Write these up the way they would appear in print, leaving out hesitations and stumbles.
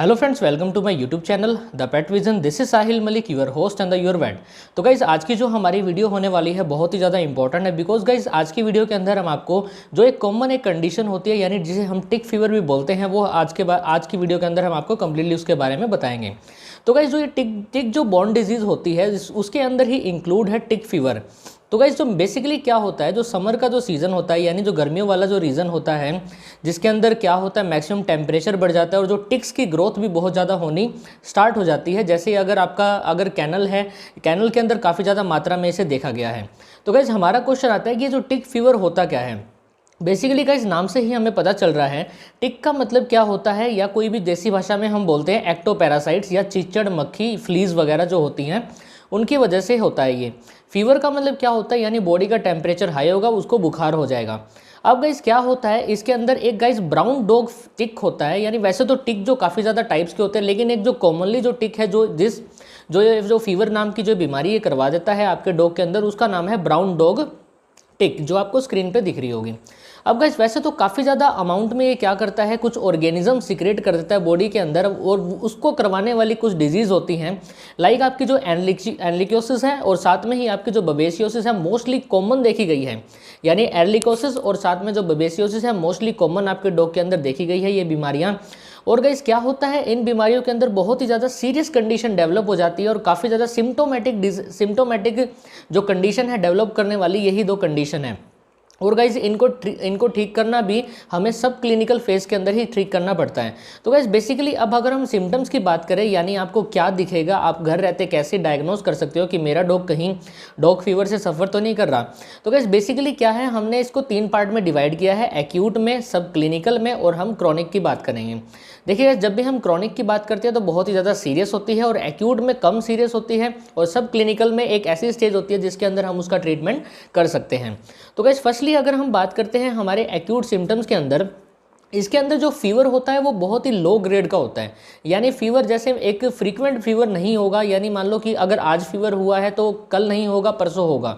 Hello friends, welcome to my YouTube channel the pet vision. This is Sahil Malik, your host and the your vet. तो guys आज की जो हमारी video होने वाली है बहुत ही ज़्यादा इंपॉर्टेंट है, बिकॉज गाइज आज की वीडियो के अंदर हम आपको जो एक कॉमन एक कंडीशन होती है, यानी जिसे हम टिक फीवर भी बोलते हैं, वो आज की वीडियो के अंदर हम आपको कंप्लीटली उसके बारे में बताएंगे। तो गाइज जो ये टिक जो बॉर्न डिजीज़ होती है उसके अंदर ही इंक्लूड है टिक फीवर। तो गाइज जो बेसिकली क्या होता है, जो समर का जो सीज़न होता है, यानी जो गर्मियों वाला जो रीज़न होता है, जिसके अंदर क्या होता है मैक्सिमम टेम्परेचर बढ़ जाता है और जो टिक्स की ग्रोथ भी बहुत ज़्यादा होनी स्टार्ट हो जाती है। जैसे अगर कैनल है, कैनल के अंदर काफ़ी ज़्यादा मात्रा में इसे देखा गया है। तो गाइज हमारा क्वेश्चन आता है कि ये जो टिक फीवर होता क्या है। बेसिकली गाइस नाम से ही हमें पता चल रहा है टिक का मतलब क्या होता है, या कोई भी देसी भाषा में हम बोलते हैं एक्टोपैरासाइट्स या चिचड़, मक्खी, फ्लीज वगैरह जो होती हैं उनकी वजह से होता है ये। फीवर का मतलब क्या होता है, यानी बॉडी का टेम्परेचर हाई होगा, उसको बुखार हो जाएगा। अब गाइस क्या होता है, इसके अंदर एक गाइस ब्राउन डॉग टिक होता है। यानी वैसे तो टिक जो काफ़ी ज़्यादा टाइप्स के होते हैं, लेकिन एक जो कॉमनली जो टिक है जो फीवर नाम की जो बीमारी ये करवा देता है आपके डॉग के अंदर, उसका नाम है ब्राउन डॉग टिक, जो आपको स्क्रीन पे दिख रही होगी। अब गाइस वैसे तो काफ़ी ज़्यादा अमाउंट में ये क्या करता है, कुछ ऑर्गेनिज्म सीक्रेट कर देता है बॉडी के अंदर, और उसको करवाने वाली कुछ डिजीज़ होती हैं, लाइक आपकी जो एनलिकोसिस है और साथ में ही आपकी जो बबेसियोसिस है, मोस्टली कॉमन देखी गई है। यानी एनलिकोसिस और साथ में जो बबेसियोसिस है मोस्टली कॉमन आपके डॉग के अंदर देखी गई है ये बीमारियाँ। और गाइस क्या होता है, इन बीमारियों के अंदर बहुत ही ज़्यादा सीरियस कंडीशन डेवलप हो जाती है और काफ़ी ज़्यादा सिम्टोमेटिक जो कंडीशन है डेवलप करने वाली, यही दो कंडीशन है। और गाइज इनको ठीक करना भी हमें सब क्लिनिकल फेज के अंदर ही ठीक करना पड़ता है। तो गाइज बेसिकली अब अगर हम सिम्टम्स की बात करें, यानी आपको क्या दिखेगा, आप घर रहते कैसे डायग्नोज कर सकते हो कि मेरा डॉग कहीं डॉग फीवर से सफ़र तो नहीं कर रहा। तो गाइज बेसिकली क्या है, हमने इसको 3 पार्ट में डिवाइड किया है, एक्यूट में, सब क्लिनिकल में और हम क्रॉनिक की बात करेंगे। देखिए जब भी हम क्रॉनिक की बात करते हैं तो बहुत ही ज़्यादा सीरियस होती है और एक्यूट में कम सीरियस होती है, और सब क्लिनिकल में एक ऐसी स्टेज होती है जिसके अंदर हम उसका ट्रीटमेंट कर सकते हैं। तो गाइस फर्स्टली अगर हम बात करते हैं हमारे एक्यूट सिम्टम्स के अंदर, इसके अंदर जो फीवर होता है वो बहुत ही लो ग्रेड का होता है। यानी फीवर जैसे एक फ्रीक्वेंट फीवर नहीं होगा, यानी मान लो कि अगर आज फीवर हुआ है तो कल नहीं होगा, परसों होगा,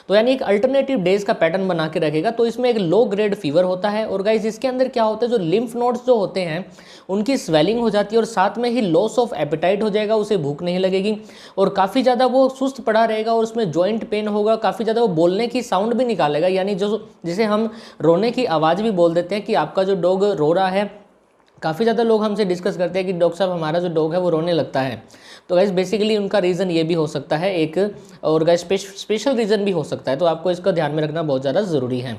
तो यानी एक अल्टरनेटिव डेज का पैटर्न बना के रखेगा। तो इसमें एक लो ग्रेड फीवर होता है। और गाइस इसके अंदर क्या होता है, जो लिम्फ नोड्स जो होते हैं उनकी स्वेलिंग हो जाती है और साथ में ही लॉस ऑफ एपेटाइट हो जाएगा, उसे भूख नहीं लगेगी और काफ़ी ज़्यादा वो सुस्त पड़ा रहेगा और उसमें जॉइंट पेन होगा, काफ़ी ज़्यादा वो बोलने की साउंड भी निकालेगा, यानी जिसे हम रोने की आवाज़ भी बोल देते हैं कि आपका जो डॉग रो रहा है। काफ़ी ज़्यादा लोग हमसे डिस्कस करते हैं कि डॉक्टर साहब हमारा जो डॉग है वो रोने लगता है। तो गाइस बेसिकली उनका रीज़न ये भी हो सकता है एक, और गाइस स्पेशल रीज़न भी हो सकता है, तो आपको इसका ध्यान में रखना बहुत ज़्यादा ज़रूरी है।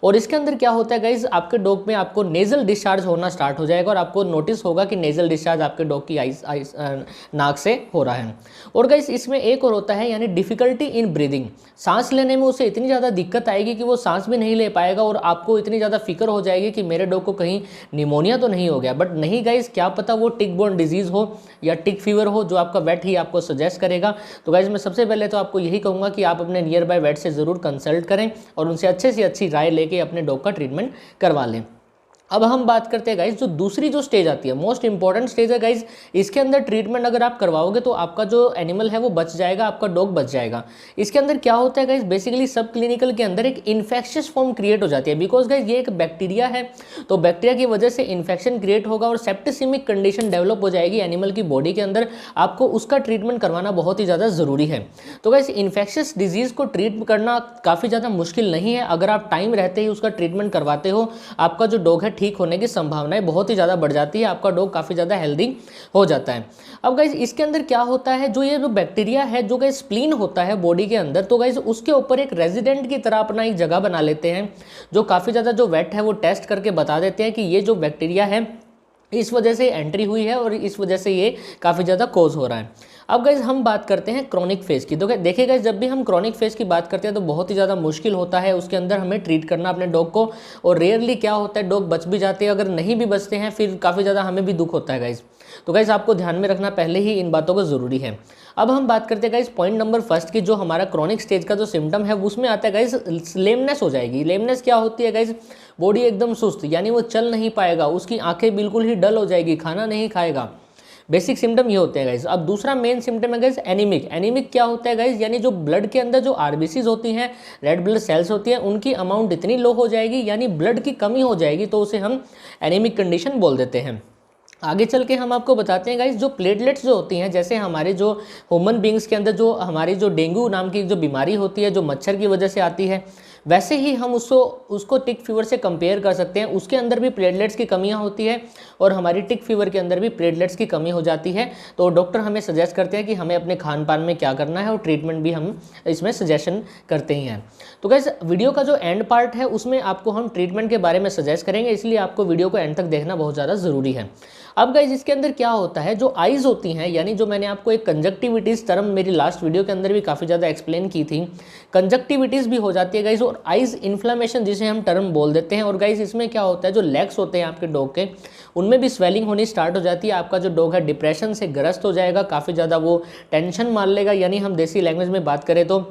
और इसके अंदर क्या होता है गाइस, आपके डॉग में आपको नेज़ल डिस्चार्ज होना स्टार्ट हो जाएगा और आपको नोटिस होगा कि नेज़ल डिस्चार्ज आपके डॉग की नाक से हो रहा है। और गाइस इसमें एक और होता है, यानी डिफ़िकल्टी इन ब्रीदिंग, सांस लेने में उसे इतनी ज़्यादा दिक्कत आएगी कि वो सांस भी नहीं ले पाएगा और आपको इतनी ज़्यादा फिक्र हो जाएगी कि मेरे डॉग को कहीं निमोनिया तो नहीं हो गया। बट नहीं गाइस, क्या पता वो टिक बोर्न डिजीज़ हो या टिक फीवर हो, जो आपका वेट ही आपको सजेस्ट करेगा। तो गाइस मैं सबसे पहले तो आपको यही कहूँगा कि आप अपने नियर बाय वेट से ज़रूर कंसल्ट करें और उनसे अच्छे से अच्छी राय लेके अपने डॉग का ट्रीटमेंट करवा लें। अब हम बात करते हैं गाइस, जो दूसरी जो स्टेज आती है, मोस्ट इंपॉर्टेंट स्टेज है गाइस। इसके अंदर ट्रीटमेंट अगर आप करवाओगे तो आपका जो एनिमल है वो बच जाएगा, आपका डॉग बच जाएगा। इसके अंदर क्या होता है गाइस, बेसिकली सब क्लिनिकल के अंदर एक इन्फेक्शियस फॉर्म क्रिएट हो जाती है, बिकॉज गाइस ये एक बैक्टीरिया है, तो बैक्टीरिया की वजह से इन्फेक्शन क्रिएट होगा और सेप्टिसिमिक कंडीशन डेवलप हो जाएगी एनिमल की बॉडी के अंदर। आपको उसका ट्रीटमेंट करवाना बहुत ही ज़्यादा ज़रूरी है। तो गाइस इन्फेक्शियस डिजीज़ को ट्रीट करना काफ़ी ज़्यादा मुश्किल नहीं है, अगर आप टाइम रहते ही उसका ट्रीटमेंट करवाते हो, आपका जो डॉग है ठीक होने की संभावनाएं बहुत ही ज़्यादा बढ़ जाती है, आपका डॉग काफ़ी ज़्यादा हेल्दी हो जाता है। अब गाइस इसके अंदर क्या होता है, जो बैक्टीरिया है, जो गाइस स्प्लीन होता है बॉडी के अंदर, तो गाइस उसके ऊपर एक रेजिडेंट की तरह अपना एक जगह बना लेते हैं, जो काफ़ी ज़्यादा जो वेट है वो टेस्ट करके बता देते हैं कि ये जो बैक्टीरिया है इस वजह से एंट्री हुई है और इस वजह से ये काफ़ी ज़्यादा कोज हो रहा है। अब गाइज हम बात करते हैं क्रॉनिक फेज़ की। तो देखिए गाइज जब भी हम क्रॉनिक फेज़ की बात करते हैं तो बहुत ही ज़्यादा मुश्किल होता है उसके अंदर हमें ट्रीट करना अपने डॉग को, और रेयरली क्या होता है डॉग बच भी जाते हैं, अगर नहीं भी बचते हैं फिर काफ़ी ज़्यादा हमें भी दुख होता है गाइज। तो गाइज आपको ध्यान में रखना पहले ही इन बातों को ज़रूरी है। अब हम बात करते हैं गाइज पॉइंट नंबर फर्स्ट की, जो हमारा क्रॉनिक स्टेज का जो सिम्टम है उसमें आता है गाइज लेमनेस हो जाएगी। लेमनेस क्या होती है गाइज, बॉडी एकदम सुस्त, यानी वो चल नहीं पाएगा, उसकी आंखें बिल्कुल ही डल हो जाएगी, खाना नहीं खाएगा। बेसिक सिम्टम ये होते हैं गाइज। अब दूसरा मेन सिम्टम है गाइज एनीमिक। एनीमिक क्या होता है गाइज, यानी जो ब्लड के अंदर जो आरबीसीज होती हैं, रेड ब्लड सेल्स होती हैं, उनकी अमाउंट इतनी लो हो जाएगी, यानी ब्लड की कमी हो जाएगी, तो उसे हम एनीमिक कंडीशन बोल देते हैं। आगे चल के हम आपको बताते हैं गाइस, जो प्लेटलेट्स जो होती हैं, जैसे हमारे जो ह्यूमन बींग्स के अंदर जो हमारी जो डेंगू नाम की जो बीमारी होती है जो मच्छर की वजह से आती है, वैसे ही हम उसको टिक फीवर से कंपेयर कर सकते हैं। उसके अंदर भी प्लेटलेट्स की कमियां होती है और हमारी टिक फीवर के अंदर भी प्लेटलेट्स की कमी हो जाती है। तो डॉक्टर हमें सजेस्ट करते हैं कि हमें अपने खान पान में क्या करना है और ट्रीटमेंट भी हम इसमें सजेशन करते ही हैं। तो गाइस वीडियो का जो एंड पार्ट है उसमें आपको हम ट्रीटमेंट के बारे में सजेस्ट करेंगे, इसलिए आपको वीडियो को एंड तक देखना बहुत ज़्यादा ज़रूरी है। अब गाइस इसके अंदर क्या होता है, जो आइज़ होती हैं, यानी जो मैंने आपको एक कंजक्टिविटीज़ टर्म मेरी लास्ट वीडियो के अंदर भी काफ़ी ज़्यादा एक्सप्लेन की थी, कंजक्टिविटीज़ भी हो जाती है गाइस, और आइज़ इन्फ्लामेशन जिसे हम टर्म बोल देते हैं। और गाइस इसमें क्या होता है, जो लेग्स होते हैं आपके डॉग के, उनमें भी स्वेलिंग होनी स्टार्ट हो जाती है। आपका जो डॉग है डिप्रेशन से ग्रस्त हो जाएगा, काफ़ी ज़्यादा वो टेंशन मान लेगा, यानी हम देसी लैंग्वेज में बात करें तो।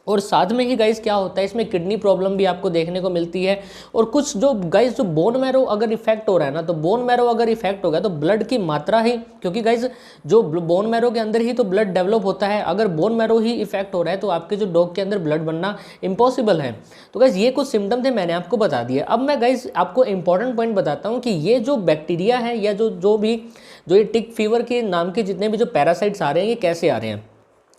और साथ में ही गाइस क्या होता है, इसमें किडनी प्रॉब्लम भी आपको देखने को मिलती है। और कुछ जो गाइस जो बोन मैरो अगर इफेक्ट हो रहा है ना, तो बोन मैरो अगर इफेक्ट हो गया तो ब्लड की मात्रा ही, क्योंकि गाइस जो बोन मैरो के अंदर ही तो ब्लड डेवलप होता है, अगर बोन मैरो ही इफेक्ट हो रहा है तो आपके जो डॉग के अंदर ब्लड बनना इम्पॉसिबल है। तो गाइस ये कुछ सिम्टम थे, मैंने आपको बता दिए। अब मैं गाइस आपको इंपॉर्टेंट पॉइंट बताता हूँ कि ये जो बैक्टीरिया है या जो ये टिक फीवर के नाम के जितने भी जो पैरासाइट्स आ रहे हैं, ये कैसे आ रहे हैं।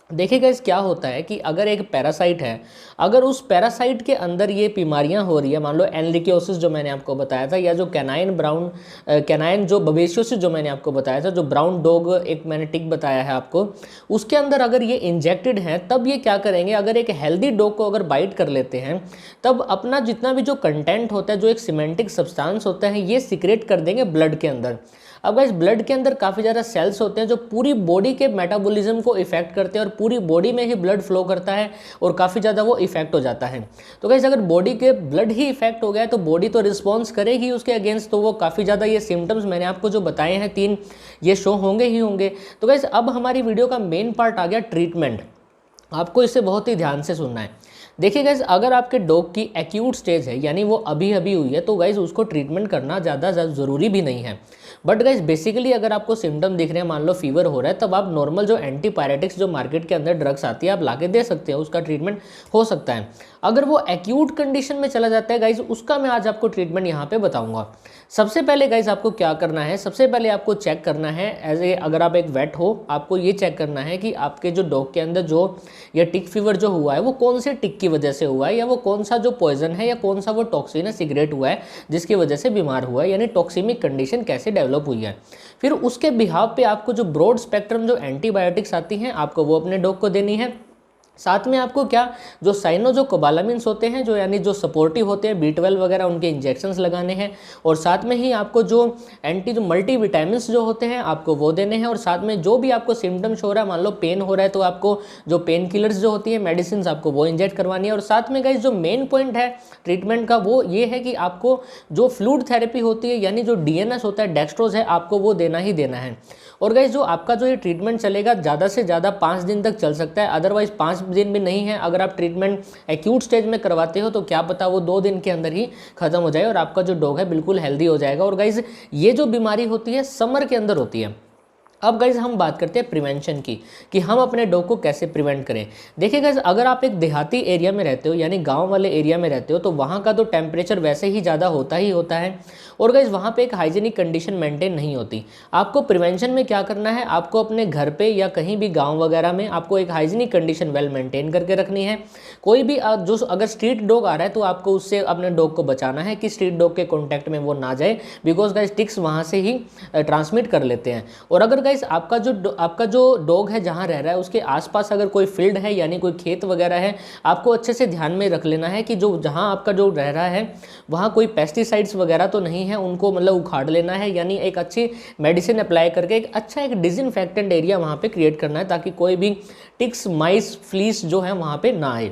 देखिए गाइस क्या होता है कि अगर एक पैरासाइट है, अगर उस पैरासाइट के अंदर ये बीमारियां हो रही है, मान लो एनरिकियोसिस जो मैंने आपको बताया था, या जो कैनाइन जो बवेशियोसिस जो मैंने आपको बताया था, जो ब्राउन डॉग एक मैंने टिक बताया है आपको, उसके अंदर अगर ये इंजेक्टेड है, तब ये क्या करेंगे, अगर एक हेल्दी डॉग को अगर बाइट कर लेते हैं, तब अपना जितना भी जो कंटेंट होता है, जो एक सीमेंटिक सब्सटेंस होता है, ये सीक्रेट कर देंगे ब्लड के अंदर। अब गाइस ब्लड के अंदर काफ़ी ज़्यादा सेल्स होते हैं जो पूरी बॉडी के मेटाबॉलिज्म को इफेक्ट करते हैं, और पूरी बॉडी में ही ब्लड फ्लो करता है और काफ़ी ज़्यादा वो इफेक्ट हो जाता है। तो गाइस अगर बॉडी के ब्लड ही इफेक्ट हो गया तो बॉडी तो रिस्पॉन्स करेगी उसके अगेंस्ट, तो वो काफ़ी ज़्यादा ये सिम्टम्स मैंने आपको जो बताए हैं 3, ये शो होंगे ही होंगे। तो गाइस अब हमारी वीडियो का मेन पार्ट आ गया ट्रीटमेंट। आपको इसे बहुत ही ध्यान से सुनना है। देखिए गाइस अगर आपके डॉग की एक्यूट स्टेज है, यानी वो अभी अभी हुई है, तो गाइस उसको ट्रीटमेंट करना ज़्यादा ज़रूरी भी नहीं है। बट गाइस बेसिकली अगर आपको सिम्टम दिख रहे हैं, मान लो फीवर हो रहा है, तब आप नॉर्मल जो एंटीपायरेटिक्स जो मार्केट के अंदर ड्रग्स आती है आप लाके दे सकते हैं, उसका ट्रीटमेंट हो सकता है। अगर वो एक्यूट कंडीशन में चला जाता है गाइस, उसका मैं आज आपको ट्रीटमेंट यहाँ पे बताऊंगा। सबसे पहले गाइस आपको क्या करना है, सबसे पहले आपको चेक करना है अगर आप एक वेट हो, आपको ये चेक करना है कि आपके जो डॉग के अंदर जो ये टिक फीवर जो हुआ है वो कौन से टिक की वजह से हुआ है, या वो कौन सा जो पॉइजन है या कौन सा वो टॉक्सिन है, सिगरेट हुआ है जिसकी वजह से बीमार हुआ है, यानी टॉक्सिमिक कंडीशन कैसे डेवलप हुई है। फिर उसके बिहाव पे आपको जो ब्रॉड स्पेक्ट्रम जो एंटीबायोटिक्स आती हैं आपको वो अपने डॉग को देनी है। साथ में आपको क्या जो साइनोजोकोबालामिन्स होते हैं, जो यानी जो सपोर्टिव होते हैं, B12 वगैरह, उनके इंजेक्शंस लगाने हैं। और साथ में ही आपको जो जो मल्टीविटामिन्स जो होते हैं आपको वो देने हैं। और साथ में जो भी आपको सिम्टम्स हो रहा है, मान लो पेन हो रहा है, तो आपको जो पेन किलर्स जो होती है मेडिसिन आपको वो इंजेक्ट करवानी है। और साथ में गाइस जो मेन पॉइंट है ट्रीटमेंट का वो ये है कि आपको जो फ्लूइड थेरेपी होती है, यानी जो DNS होता है, डेक्स्ट्रोज है, आपको वो देना ही देना है। और गाइस जो आपका जो ये ट्रीटमेंट चलेगा ज़्यादा से ज़्यादा 5 दिन तक चल सकता है, अदरवाइज 5 दिन भी नहीं है। अगर आप ट्रीटमेंट एक्यूट स्टेज में करवाते हो तो क्या पता वो 2 दिन के अंदर ही खत्म हो जाए और आपका जो डॉग है बिल्कुल हेल्दी हो जाएगा। और गाइस ये जो बीमारी होती है समर के अंदर होती है। अब गाइज हम बात करते हैं प्रिवेंशन की, कि हम अपने डॉग को कैसे प्रिवेंट करें। देखिए गाइज अगर आप एक देहाती एरिया में रहते हो, यानी गांव वाले एरिया में रहते हो, तो वहाँ का तो टेम्परेचर वैसे ही ज़्यादा होता ही होता है। और गाइज वहाँ पे एक हाइजीनिक कंडीशन मेंटेन नहीं होती। आपको प्रिवेंशन में क्या करना है, आपको अपने घर पे या कहीं भी गाँव वगैरह में आपको एक हाइजीनिक कंडीशन वेल मेंटेन करके रखनी है। कोई भी जो अगर स्ट्रीट डॉग आ रहा है तो आपको उससे अपने डॉग को बचाना है कि स्ट्रीट डॉग के कॉन्टैक्ट में वो ना जाए, बिकॉज गाइज टिक्स वहाँ से ही ट्रांसमिट कर लेते हैं। और अगर गाइस आपका जो डॉग है जहाँ रह रहा है उसके आसपास अगर कोई फील्ड है, यानी कोई खेत वगैरह है, आपको अच्छे से ध्यान में रख लेना है कि जो जहाँ आपका जो रह रहा है वहाँ कोई पेस्टिसाइड्स वगैरह तो नहीं है, उनको मतलब उखाड़ लेना है, यानी एक अच्छी मेडिसिन अप्लाई करके एक अच्छा एक डिसइंफेक्टेंट एरिया वहाँ पे क्रिएट करना है, ताकि कोई भी टिक्स, माइस, फ्लीस जो है वहाँ पे ना आए।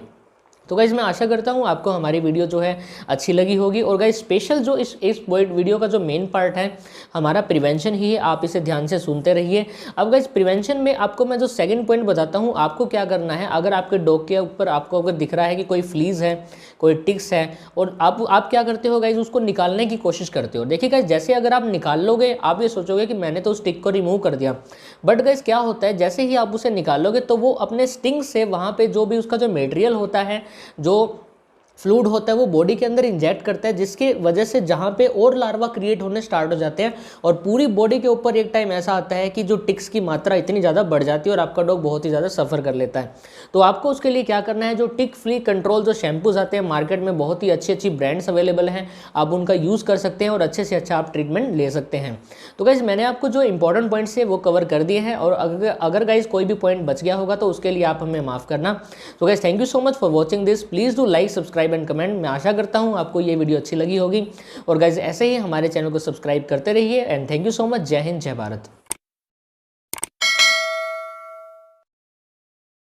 तो गाइज मैं आशा करता हूँ आपको हमारी वीडियो जो है अच्छी लगी होगी। और गाइज स्पेशल जो इस वीडियो का जो मेन पार्ट है हमारा प्रिवेंशन ही है, आप इसे ध्यान से सुनते रहिए। अब गाइज प्रिवेंशन में आपको मैं जो सेकंड पॉइंट बताता हूँ, आपको क्या करना है, अगर आपके डॉग के ऊपर आपको अगर दिख रहा है कि कोई फ्लीज है, कोई टिक्स है, और आप क्या करते हो गाइज, उसको निकालने की कोशिश करते हो। देखिए गाइज जैसे अगर आप निकाल लोगे, आप ये सोचोगे कि मैंने तो उस टिक को रिमूव कर दिया, बट गाइज क्या होता है, जैसे ही आप उसे निकालोगे तो वो अपने स्टिंग से वहाँ पे जो भी उसका जो मटेरियल होता है, जो फ्लूइड होता है वो बॉडी के अंदर इंजेक्ट करता है, जिसके वजह से जहाँ पे और लार्वा क्रिएट होने स्टार्ट हो जाते हैं और पूरी बॉडी के ऊपर एक टाइम ऐसा आता है कि जो टिक्स की मात्रा इतनी ज़्यादा बढ़ जाती है और आपका डॉग बहुत ही ज़्यादा सफ़र कर लेता है। तो आपको उसके लिए क्या करना है, जो टिक फ्री कंट्रोल जो शैम्पूज आते हैं मार्केट में, बहुत ही अच्छी अच्छी ब्रांड्स अवेलेबल हैं, आप उनका यूज़ कर सकते हैं और अच्छे से अच्छा आप ट्रीटमेंट ले सकते हैं। तो गाइज़ मैंने आपको जो इंपॉर्टेंट पॉइंट्स है वो कवर कर दिए हैं, और अगर गाइज़ कोई भी पॉइंट बच गया होगा तो उसके लिए आप हमें माफ़ करना। तो guys thank you so much for watching this, please do like, subscribe and comment. मैं आशा करता हूँ आपको ये वीडियो अच्छी लगी होगी, और गाइज़ ऐसे ही हमारे चैनल को सब्सक्राइब करते रहिए। And thank you so much. जय हिंद, जय भारत।